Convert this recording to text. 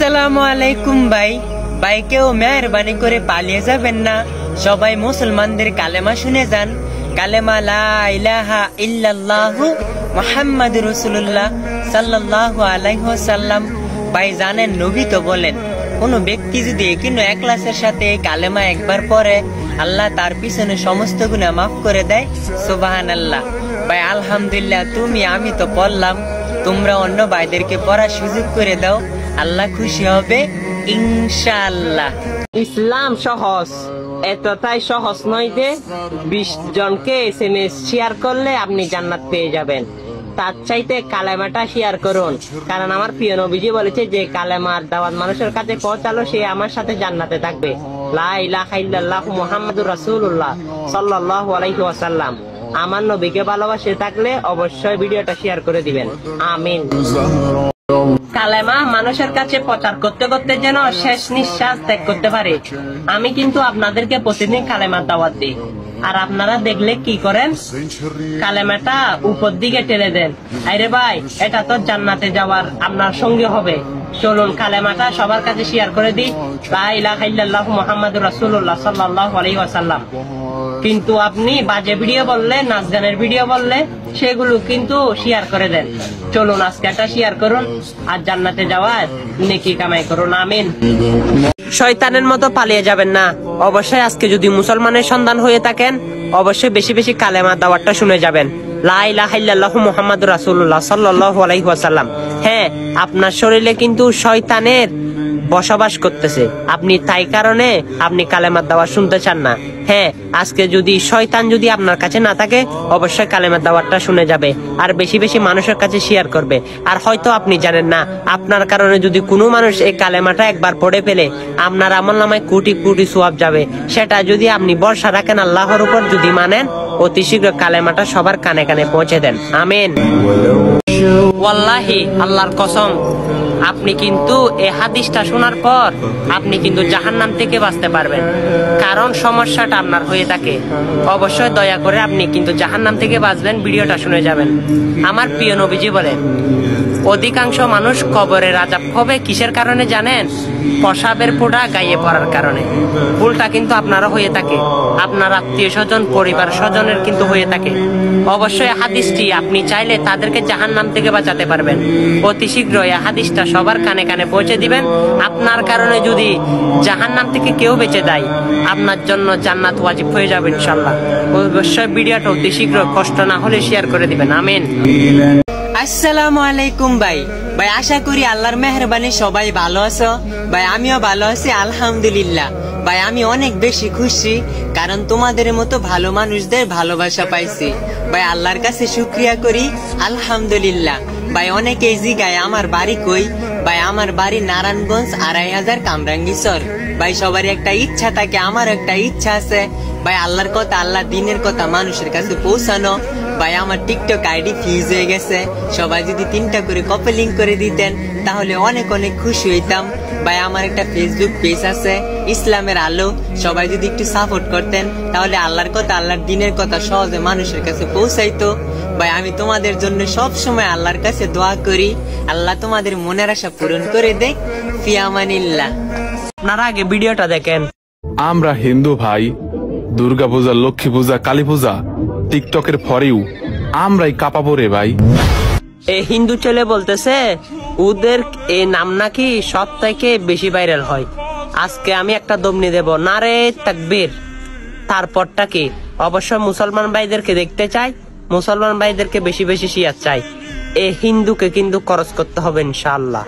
আসসালামু আলাইকুম ভাই। ভাই কেউ মেহরবানি করে পালিয়ে যাবেন না, সবাই মুসলমানদের কালেমা শুনে যান। কালেমা লা ইলাহা ইল্লাল্লাহু মুহাম্মাদুর রাসূলুল্লাহ সাল্লাল্লাহু আলাইহি ওয়াসাল্লাম। ভাই জানেন নবী তো বলেন, কোন ব্যক্তি যদি কিন্তু ইখলাসের সাথে কালেমা একবার পড়ে, আল্লাহ তার পিছনে সমস্ত গুনাহ মাফ করে দেয়। সুবহানাল্লাহ। ভাই আলহামদুলিল্লাহ, আমি তো পড়লাম, তোমরা অন্য ভাইদেরকে পড়ার সুযোগ করে দাও, আল্লাহ খুশি হবে ইনশাআল্লাহ। ইসলাম সহজ, এতটাই সহজ নয় যে 20 জনকে SMS শেয়ার করলে আপনি জান্নাত পেয়ে যাবেন। তার চাইতে কালেমাটা শেয়ার করুন, কারণ আমার প্রিয় নবীজি বলেছে যে কালেমার দাওয়াত মানুষের কাছে পৌঁছালো সে আমার সাথে জান্নাতে থাকবে। লা ইলাহা ইল্লাল্লাহু মুহাম্মাদুর রাসূলুল্লাহ সাল্লাল্লাহু আলাইহি ওয়াসাল্লাম। আমার নবীকে ভালোবাসে থাকলে অবশ্যই ভিডিওটা শেয়ার করে দিবেন। আমিন। কালেমা মানুষের কাছে প্রচার করতে করতে যেন শেষ নিঃশ্বাস ত্যাগ করতে পারে। আমি কিন্তু আপনাদেরকে প্রতিদিন কালেমার দাওয়াত দিই, আর আপনারা দেখলে কি করেন, কালেমাটা উপর দিকে টেনে দেন। আরে ভাই, এটা তো জান্নাতে যাওয়ার আপনার সঙ্গে হবে, চলুন কালেমাটা সবার কাছে শেয়ার করে দিই, লা ইলাহা ইল্লাল্লাহু মুহাম্মাদুর রাসূলুল্লাহ সাল্লাল্লাহু আলাইহি ওয়াসাল্লাম। কিন্তু আপনি বাজে ভিডিও বললে, নাচ গানের ভিডিও বললে, সেগুলো কিন্তু শেয়ার করে দেন। চলুন আজকে একটা শেয়ার করুন, আর জান্নাতে যাওয়ার নেকি কামাই করুন। আমিন। শয়তানের মতো পালিয়ে যাবেন না। অবশ্যই আজকে যদি মুসলমানের সন্তান হয়ে থাকেন, অবশ্যই বেশি বেশি কালেমা দাওয়াতটা শুনে যাবেন, লা ইলাহা ইল্লাল্লাহু মুহাম্মাদুর রাসূলুল্লাহ সাল্লাল্লাহু আলাইহি ওয়াসাল্লাম। হ্যাঁ, আপনার শরীরে কিন্তু শয়তানের বসবাস করতেছে, আপনি তাই কারণে আপনি কালেমার দাওয়াত শুনতে চান না। হ্যাঁ, আজকে যদি শয়তান যদি আপনার কাছে না থাকে, অবশ্যই কালেমার দাওয়াতটা শুনে যাবে, আর বেশি বেশি মানুষের কাছে শেয়ার করবে। আর হয়তো আপনি জানেন না, আপনার কারণে যদি কোনো মানুষ এই কালেমাটা একবার পড়ে ফেলে, আপনার আমলনামায় কোটি কোটি সওয়াব যাবে। সেটা যদি আপনি ভরসা রাখেন আল্লাহর উপর, যদি মানেন, অতি শীঘ্র কালেমাটা সবার কানে কানে পৌঁছে দেন। আমিন। ওয়াল্লাহি, আল্লাহর কসম, আপনি কিন্তু এই হাদিসটা শোনার পর আপনি কিন্তু জাহান্নাম থেকে বাঁচতে পারবেন। কারণ সমস্যাটা আপনার হয়ে থাকে, অবশ্যই দয়া করে আপনি কিন্তু জাহান্নাম থেকে বাঁচবেন, ভিডিওটা শুনে যাবেন। আমার প্রিয় নবীজি বলেন, অধিকাংশ মানুষ কবরের আযাব হবে কিসের কারণে জানেন? প্রসাবের ফোঁটা গায়ে পড়ার কারণে। ভুলটা কিন্তু আপনারও হয়ে থাকে, আপনার আত্মীয় স্বজন, পরিবার স্বজনের কিন্তু হয়ে থাকে। অবশ্যই হাদিসটি আপনি চাইলে তাদেরকে জাহান্নাম থেকে বাঁচাতে পারবেন। অতি শীঘ্র এই হাদিসটা সবার কানে কানে পৌঁছে দিবেন। আপনার কারণে যদি জাহান্নাম থেকে কেউ বেঁচে দেয়, আপনার জন্য জান্নাত ওয়াজিব হয়ে যাবে ইনশাআল্লাহ। অবশ্যই ভিডিওটা অতি শীঘ্র কষ্ট না হলে শেয়ার করে দিবেন। আমিন। আসসালামু আলাইকুম ভাই। ভাই আশা করি আল্লাহর মেহরবানি সবাই ভালো আছো। ভাই আমিও ভালো আছি আলহামদুলিল্লাহ। ভাই আমি অনেক বেশি খুশি, কারণ তোমাদের মতো ভালো মানুষদের ভালোবাসা পাইছি। ভাই আল্লাহর কাছে শুকরিয়া করি আলহামদুলিল্লাহ। ভাই অনেকেই জিগায় আমার বাড়ি কই। ভাই আমার বাড়ি নারায়ণগঞ্জ ২৫০০ কামরাঙ্গীরচর। ভাই সবারই একটা ইচ্ছা থাকে, আমার একটা ইচ্ছা আছে ভাই, আল্লাহর কথা, আল্লাহ দিনের কথা মানুষের কাছে পৌঁছানো। ভাই আমার টিকটক আইডি ফিউজ হয়ে গেছে, সবাই যদি 3টা করে কপি লিঙ্ক করে দিতেন তাহলে অনেক অনেক খুশি হইতাম। ভাই আমার একটা ফেসবুক পেজ আছে, ইসলামের আলো, সবাই যদি একটু সাপোর্ট করতেন তাহলে আল্লাহর কথা, আল্লাহর দিনের কথা সহজে মানুষের কাছে পৌঁছাইতো। ভাই আমি তোমাদের জন্য সব সময় আল্লাহর কাছে দোয়া করি, আল্লাহ তোমাদের মনের আশা পূরণ করে দেখ। ফি আমানিল্লাহ। আপনারা আগে ভিডিওটা দেখেন। আমরা হিন্দু ভাই, দুর্গা পূজা, লক্ষ্মী পূজা, কালী পূজা টিকটকের ফরেও আমরাই কাঁপাবো রে ভাই। এই হিন্দু ছেলে বলতেছে ওদের এই নাম নাকি সব থেকে বেশি ভাইরাল হয়। আজকে আমি একটা দমনি দেব, নারে তাকবীর। তারপরটা কি? অবশ্যই মুসলমান ভাইদেরকে দেখতে চাই, মুসলমান ভাইদেরকে বেশি বেশি শেয়ার চাই। এই হিন্দুকে কিন্তু খরচ করতে হবে ইনশাআল্লাহ।